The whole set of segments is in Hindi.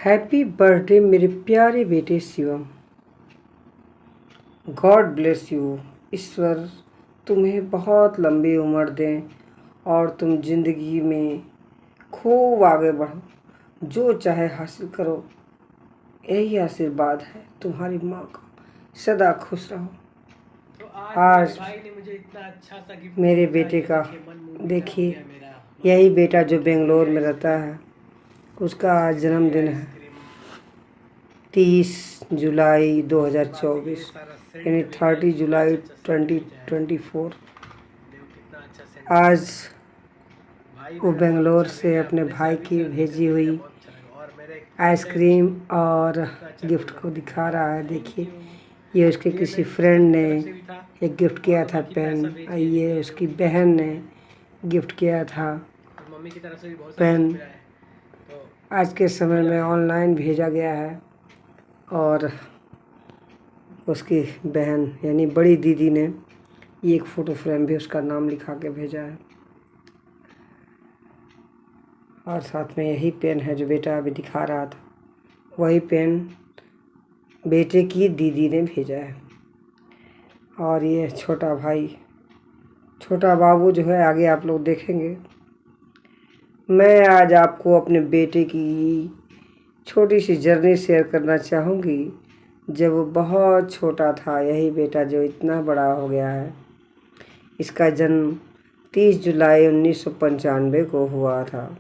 हैप्पी बर्थडे मेरे प्यारे बेटे शिवम। God bless you. ईश्वर तुम्हें बहुत लंबी उम्र दें और तुम जिंदगी में खूब आगे बढ़ो, जो चाहे हासिल करो। यही आशीर्वाद है तुम्हारी माँ का। सदा खुश रहो। तो आज भाई ने मुझे इतना अच्छा सा गिफ्ट मेरे बेटे का देखिए, यही बेटा जो बेंगलोर में रहता है, उसका आज जन्मदिन है 30 जुलाई 2024, यानी 30 जुलाई 2024। आज वो बेंगलोर से अपने भाई की भेजी हुई आइसक्रीम और गिफ्ट को दिखा रहा है। देखिए, ये उसके किसी फ्रेंड ने एक गिफ्ट किया था पेन, ये उसकी बहन ने गिफ्ट किया था मम्मी की तरफ से भी बहुत पेन। तो आज के समय में ऑनलाइन भेजा गया है और उसकी बहन यानी बड़ी दीदी ने ये एक फ़ोटो फ्रेम भी उसका नाम लिखा के भेजा है और साथ में यही पेन है जो बेटा अभी दिखा रहा था। वही पेन बेटे की दीदी ने भेजा है। और ये छोटा भाई, छोटा बाबू जो है, आगे आप लोग देखेंगे। मैं आज आपको अपने बेटे की छोटी सी जर्नी शेयर करना चाहूँगी। जब वो बहुत छोटा था, यही बेटा जो इतना बड़ा हो गया है। इसका जन्म 30 जुलाई 1995 को हुआ था।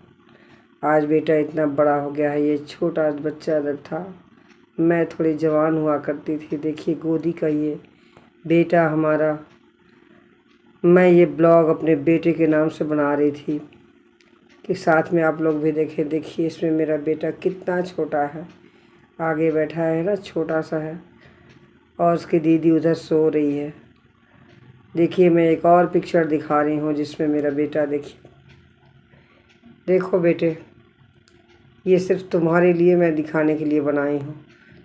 आज बेटा इतना बड़ा हो गया है। ये छोटा बच्चा जब था, मैं थोड़ी जवान हुआ करती थी। देखिए, गोदी का ये बेटा हमारा। मैं ये ब्लॉग अपने बेटे के नाम से बना रही थी कि साथ में आप लोग भी देखें। देखिए, इसमें मेरा बेटा कितना छोटा है, आगे बैठा है ना, छोटा सा है, और उसकी दीदी उधर सो रही है। देखिए, मैं एक और पिक्चर दिखा रही हूँ जिसमें मेरा बेटा, देखिए, देखो बेटे, ये सिर्फ तुम्हारे लिए मैं दिखाने के लिए बनाई हूँ,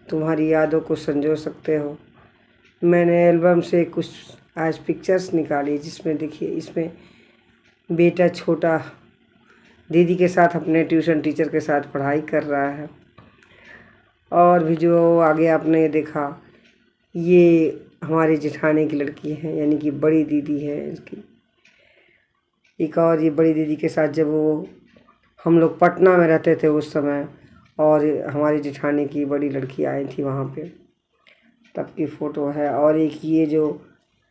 तुम्हारी यादों को संजो सकते हो। मैंने एल्बम से कुछ आज पिक्चर्स निकाली जिसमें देखिए, इसमें बेटा छोटा दीदी के साथ अपने ट्यूशन टीचर के साथ पढ़ाई कर रहा है। और भी जो आगे आपने देखा, ये हमारी जेठानी की लड़की है, यानी कि बड़ी दीदी है इसकी। एक और ये बड़ी दीदी के साथ जब वो हम लोग पटना में रहते थे उस समय, और हमारी जेठानी की बड़ी लड़की आई थी वहाँ पे, तब की फ़ोटो है। और एक ये जो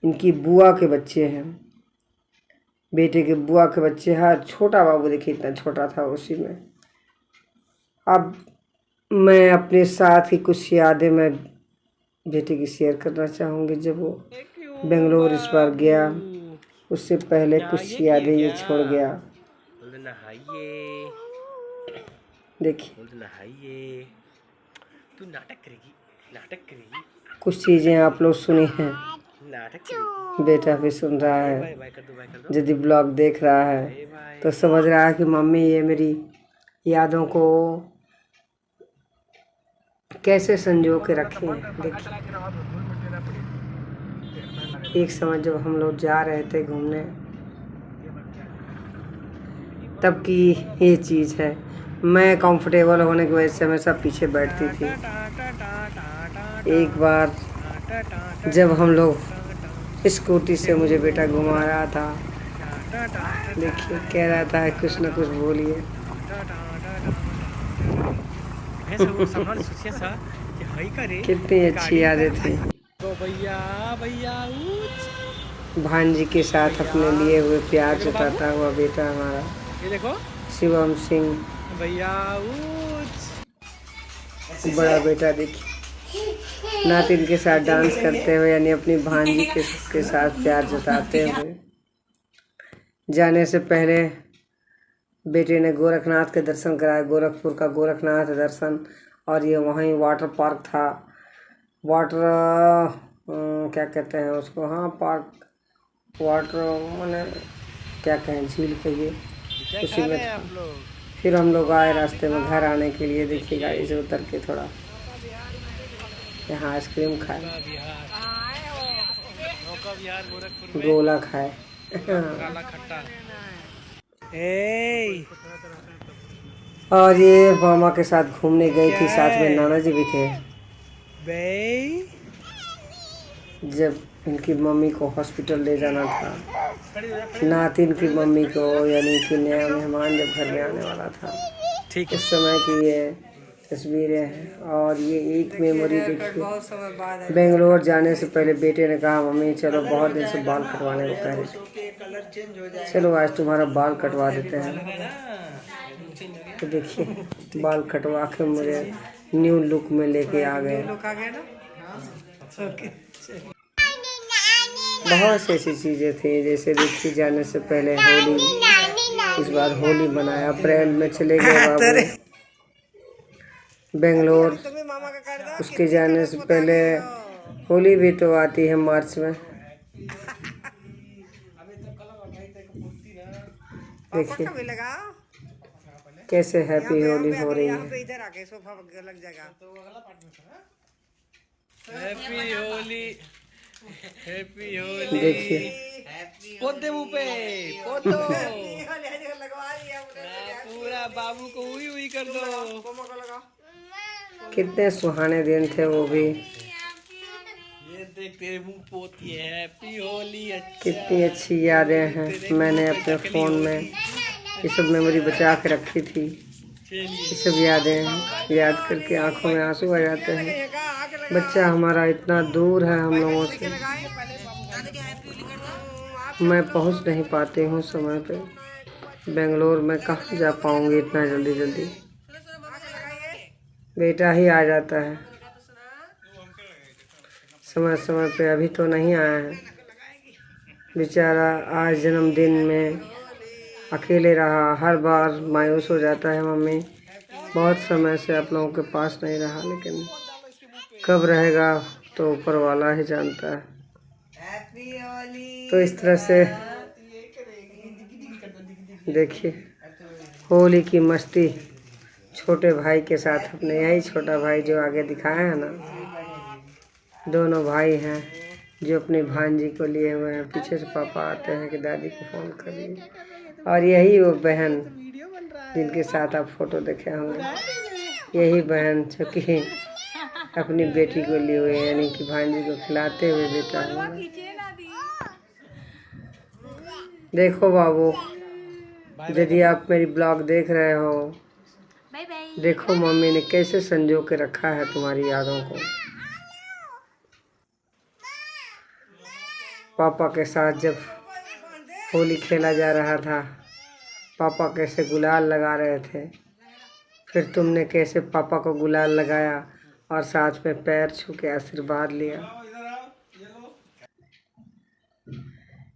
इनकी बुआ के बच्चे हैं, बेटे के बुआ के बच्चे हैं। छोटा बाबू देखिए इतना छोटा था उसी में। अब मैं अपने साथ की कुछ यादें मैं बेटे की शेयर करना चाहूँगी। जब वो बेंगलोर इस बार गया, उससे पहले कुछ यादें ये छोड़ गया। देखिए, तू नाटक करेगी, नाटक करेगी, कुछ चीज़ें आप लोग सुनी हैं, नाटक करेगी। बेटा भी सुन रहा है। बाय कर दो। यदि ब्लॉग देख रहा है तो समझ रहा है कि मम्मी ये मेरी यादों को कैसे संजो के रखे हैं। देखिए, एक समय जब हम लोग जा रहे थे घूमने, तब की ये चीज़ है। मैं कंफर्टेबल होने की वजह से हमेशा पीछे बैठती थी। एक बार जब हम लोग स्कूटी से मुझे बेटा घुमा रहा था, देखिए, कह रहा था कुछ ना कुछ बोलिए। कितनी अच्छी यादें थी। तो भैया भांजी के साथ अपने लिए हुए प्यार जताता हुआ बेटा हमारा ये देखो शिवम सिंह, भैया बड़ा बेटा। देखिए, नातिन के साथ डांस करते हुए, यानी अपनी भांजी के साथ प्यार जताते हुए। जाने से पहले बेटे ने गोरखनाथ के दर्शन कराए, गोरखपुर का गोरखनाथ दर्शन। और ये वहीं वाटर पार्क था, वाटर क्या कहते हैं उसको, हाँ पार्क, वाटर मैंने क्या कहें, झील कहिए, उसी में था। फिर हम लोग आए रास्ते में घर आने के लिए। देखिए, गाड़ी से उतर के थोड़ा यहाँ आइसक्रीम खाए, गोला खाए। और ये मामा के साथ घूमने गई थी, साथ में नाना जी भी थे। जब इनकी मम्मी को हॉस्पिटल ले जाना था, नातिन की मम्मी को, यानी कि नया मेहमान जब घर में आने वाला था, ठीक है। उस समय की ये तस्वीरें हैं। और ये एक मेमोरी देखिए, बेंगलोर जाने से पहले बेटे ने कहा, मम्मी चलो बहुत दिन से बाल कटवाने को कह रही थी, चलो आज तुम्हारा बाल कटवा देते हैं। तो देखिए बाल कटवा के मुझे न्यू लुक में लेके आ गए। बहुत सी ऐसी चीज़ें थी, जैसे देखी जाने से पहले होली, इस बार होली मनाया। अप्रैल में चले गए बाबू बेंगलोर, उसके जाने से पहले होली भी तो आती है मार्च में। देखिए कैसे हैप्पी होली हो रही है। Happy Holi, happy Holi. देखिए पोते मुँह पे पोतो पूरा बाबू को उई उई कर दो। कितने सुहाने दिन थे वो भी। ये देख तेरे मुँह पोती है। हैप्पी होली। कितनी अच्छी यादें हैं। मैंने अपने फ़ोन में ये सब मेमोरी बचा के रखी थी। ये सब यादें याद करके आंखों में आंसू आ जाते हैं। बच्चा हमारा इतना दूर है हम लोगों से, मैं पहुंच नहीं पाती हूँ समय पे। बेंगलोर में कहाँ जा पाऊंगी इतना जल्दी जल्दी। बेटा ही आ जाता है समय समय पे, अभी तो नहीं आया है बेचारा। आज जन्मदिन में अकेले रहा, हर बार मायूस हो जाता है मम्मी। बहुत समय से आप लोगों के पास नहीं रहा, लेकिन कब रहेगा तो ऊपर वाला ही जानता है। तो इस तरह से देखिए होली की मस्ती छोटे भाई के साथ, अपने यही छोटा भाई जो आगे दिखाया है ना, दोनों भाई हैं जो अपनी भांजी को लिए हुए हैं। पीछे से पापा आते हैं कि दादी को फ़ोन करिए। और यही वो बहन जिनके साथ आप फोटो देखे होंगे, यही बहन जो कि अपनी बेटी को लिए हुए, यानी कि भांजी को खिलाते हुए बेटा हुआ। देखो बाबू, यदि आप मेरी ब्लॉग देख रहे हो, देखो मम्मी ने कैसे संजो के रखा है तुम्हारी यादों को। पापा के साथ जब होली खेला जा रहा था, पापा कैसे गुलाल लगा रहे थे, फिर तुमने कैसे पापा को गुलाल लगाया और साथ में पैर छू के आशीर्वाद लिया।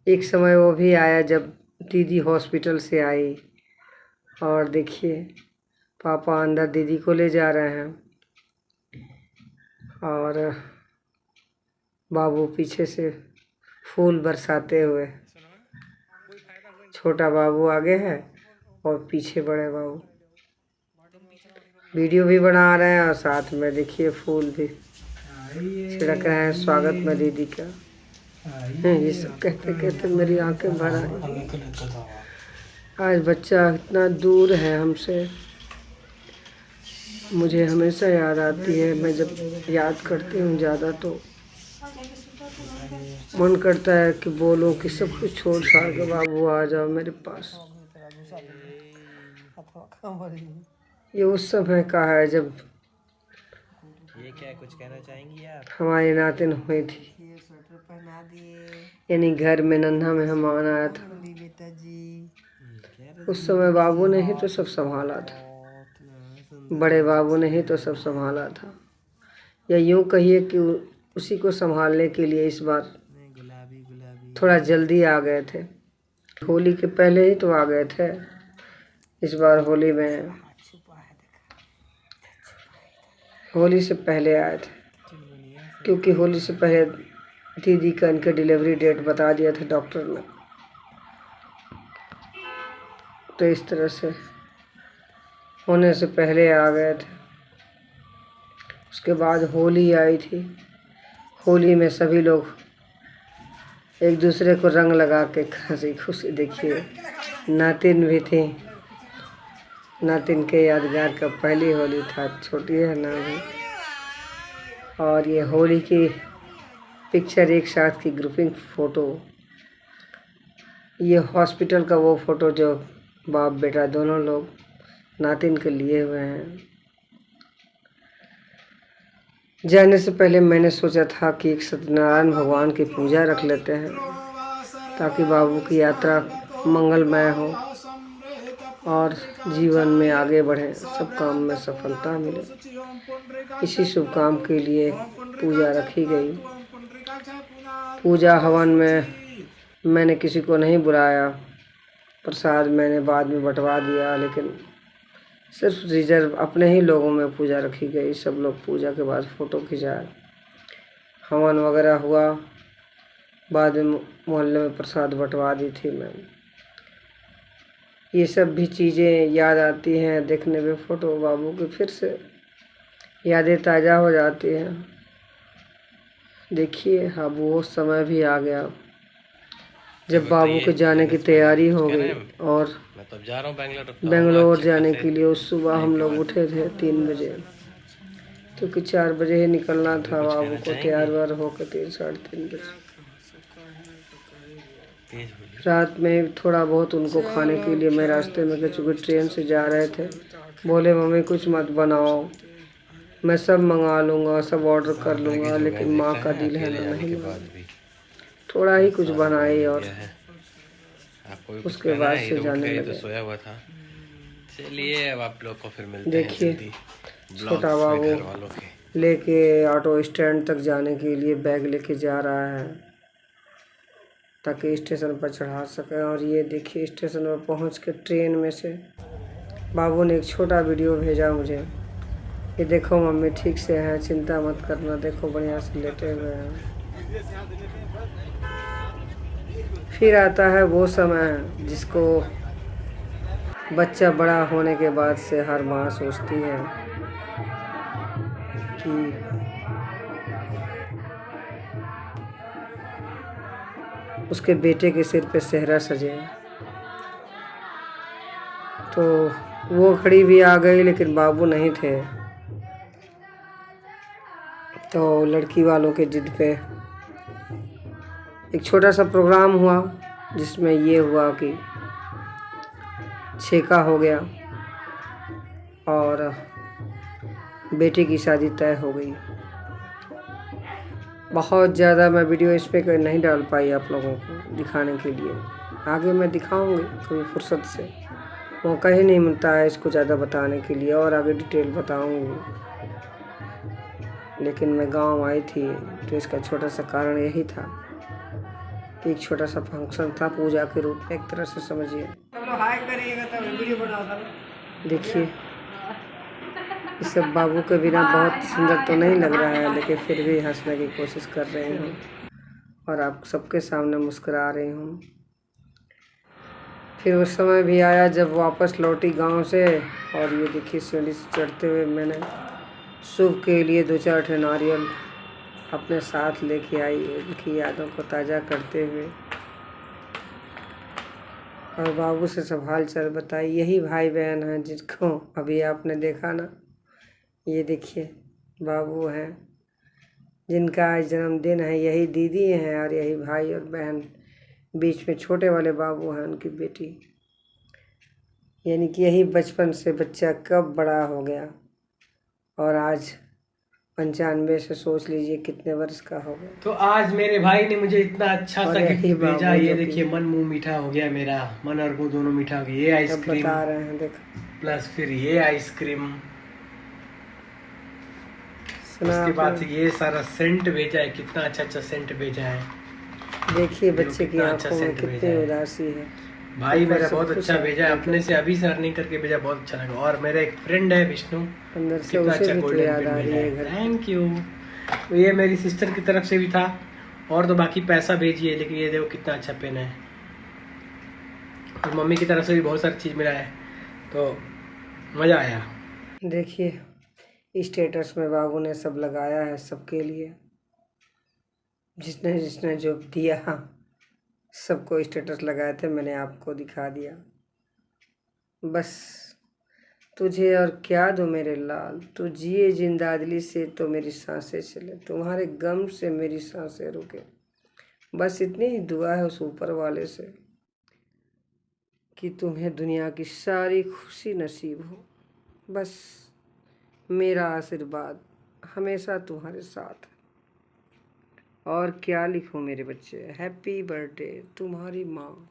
एक समय वो भी आया जब दीदी हॉस्पिटल से आई, और देखिए पापा अंदर दीदी को ले जा रहे हैं और बाबू पीछे से फूल बरसाते हुए। छोटा बाबू आगे है और पीछे बड़े बाबू वीडियो भी बना रहे हैं, और साथ में देखिए फूल भी छिड़क रहे हैं स्वागत में दीदी का। ये सब कहते कहते मेरी आंखें भर आई। आज बच्चा इतना दूर है हमसे, मुझे हमेशा याद आती है। मैं जब याद करती हूँ ज़्यादा तो मन करता है कि बोलूँ कि सब कुछ छोड़ छाड़ के बाबू आ जाओ मेरे पास। ये उस समय का है जब ये क्या कुछ कहना चाहेंगी आप? हमारी नातिन हुई थी, यानी घर में नन्हा मेहमान आया था। उस समय बाबू ने ही तो सब संभाला था, बड़े बाबू ने ही तो सब संभाला था, या यूँ कहिए कि उसी को संभालने के लिए इस बार थोड़ा जल्दी आ गए थे। होली के पहले ही तो आ गए थे इस बार होली में, होली से पहले आए थे, क्योंकि होली से पहले दीदी का इनका डिलीवरी डेट बता दिया था डॉक्टर ने। तो इस तरह से होने से पहले आ गए थे। उसके बाद होली आई थी। होली में सभी लोग एक दूसरे को रंग लगा के हंसी खुशी, देखिए नातिन भी थी नातिन के यादगार का पहली होली था, छोटी है ना अभी। और ये होली की पिक्चर एक साथ की ग्रुपिंग फ़ोटो। ये हॉस्पिटल का वो फ़ोटो जो बाप बेटा दोनों लोग नातिन के लिए हुए हैं। जाने से पहले मैंने सोचा था कि एक सत्यनारायण भगवान की पूजा रख लेते हैं ताकि बाबू की यात्रा मंगलमय हो और जीवन में आगे बढ़ें, सब काम में सफलता मिले। इसी शुभ काम के लिए पूजा रखी गई। पूजा हवन में मैंने किसी को नहीं बुलाया, प्रसाद मैंने बाद में बंटवा दिया, लेकिन सिर्फ रिजर्व अपने ही लोगों में पूजा रखी गई। सब लोग पूजा के बाद फ़ोटो खिंचाए, हवन वगैरह हुआ, बाद में मोहल्ले में प्रसाद बंटवा दी थी मैंने। ये सब भी चीज़ें याद आती हैं देखने में फ़ोटो बाबू की, फिर से यादें ताज़ा हो जाती हैं। देखिए अब वो समय भी आ गया जब बाबू के जाने की तैयारी हो गई और मैं तो जा रहा हूँ बेंगलोर जाने के लिए उस सुबह हम लोग उठे थे 3 बजे, क्योंकि 4 बजे ही निकलना था बाबू को तैयार वार होकर 3-3:30 बजे। रात में थोड़ा बहुत उनको खाने के लिए मैं रास्ते में, चूँकि ट्रेन से जा रहे थे, बोले मम्मी कुछ मत बनाओ, मैं सब मंगा लूँगा, सब ऑर्डर कर लूँगा, लेकिन माँ का दिल है ना, नहीं थोड़ा ही कुछ बनाई और उसके बाद से जाने लगे। तो सोया हुआ था। चलिए अब आप लोग को फिर मिलते हैं देखिए जल्दी छोटा ब्लॉग्स में घर बाबू वालों के। लेके ऑटो स्टैंड तक जाने के लिए बैग लेके जा रहा है ताकि स्टेशन पर चढ़ा सके। और ये देखिए स्टेशन पर पहुंच के ट्रेन में से बाबू ने एक छोटा वीडियो भेजा मुझे। ये देखो मम्मी ठीक से हैं, चिंता मत करना, देखो बढ़िया से लेटे हुए हैं। फिर आता है वो समय जिसको बच्चा बड़ा होने के बाद से हर माँ सोचती है कि उसके बेटे के सिर पे सेहरा सजे। तो वो घड़ी भी आ गई, लेकिन बाबू नहीं थे। तो लड़की वालों के जिद पे एक छोटा सा प्रोग्राम हुआ जिसमें ये हुआ कि छेका हो गया और बेटे की शादी तय हो गई। बहुत ज़्यादा मैं वीडियो इस पर नहीं डाल पाई आप लोगों को दिखाने के लिए, आगे मैं दिखाऊंगी कभी फुर्सत से, मौका ही नहीं मिलता है इसको ज़्यादा बताने के लिए, और आगे डिटेल बताऊंगी। लेकिन मैं गांव आई थी तो इसका छोटा सा कारण यही था कि एक छोटा सा फंक्शन था पूजा के रूप में, एक तरह से समझिए। देखिए इस सब बाबू के बिना बहुत सुंदर तो नहीं लग रहा है, लेकिन फिर भी हंसने की कोशिश कर रही हूँ और आप सबके सामने मुस्कुरा रही हूँ। फिर उस समय भी आया जब वापस लौटी गांव से, और ये देखिए सीढ़ी से चढ़ते हुए मैंने शुभ के लिए 2-4 नारियल अपने साथ लेके आई, उनकी यादों को ताज़ा करते हुए। और बाबू से सब हाल चाल बताई। यही भाई बहन हैं जिसको अभी आपने देखा ना, ये देखिए बाबू हैं जिनका आज जन्मदिन है, यही दीदी हैं और यही भाई और बहन, बीच में छोटे वाले बाबू हैं उनकी बेटी। यानी कि यही बचपन से बच्चा कब बड़ा हो गया और आज 95 से सोच लीजिए कितने वर्ष का हो गया। तो आज मेरे भाई ने मुझे इतना अच्छा सा गिफ्ट भेजा, ये जो देखिए मन मुंह मीठा हो गया, मेरा मन और मुंह दोनों मीठा हो गया। ये अब आइसक्रीम बता रहे हैं, देखो प्लस फिर ये आइसक्रीम, सुना उसके बाद आपने? से ये सारा सेंट भेजा है, कितना अच्छा अच्छा सेंट भेजा है। देखिए बच्चे की कितना अच्छा आंखों में सेंट भेजा कितनी है। उदासी है। भाई ऊपर मेरा से बहुत खुश अच्छा है, भेजा है, लेकिन अपने से अभी से अर्निंग करके भेजा, बहुत अच्छा लगा। और मेरा एक फ्रेंड है विष्णु, अंदर से कितना उसे अच्छा भी तो गोल्डन याद पेन आ रही भेजा है है, घर की। Thank you. तो ये मेरी सिस्टर की तरफ से भी था, और तो बाकी पैसा भेजिए, लेकिन ये देखो कितना अच्छा पेन है। और मम्मी की तरफ से भी बहुत सारी चीज़ मिला है, तो मज़ा आया। देखिए स्टेटस में बाबू ने सब लगाया है सबके लिए, जिसने जिसने जो दिया सबको स्टेटस लगाए थे, मैंने आपको दिखा दिया। बस तुझे और क्या दो मेरे लाल, तू जिए जिंदादिली से तो मेरी सांसें चले, तुम्हारे गम से मेरी सांसें रुके। बस इतनी ही दुआ है उस ऊपर वाले से कि तुम्हें दुनिया की सारी खुशी नसीब हो। बस मेरा आशीर्वाद हमेशा तुम्हारे साथ है। और क्या लिखूं मेरे बच्चे, हैप्पी बर्थडे तुम्हारी माँ।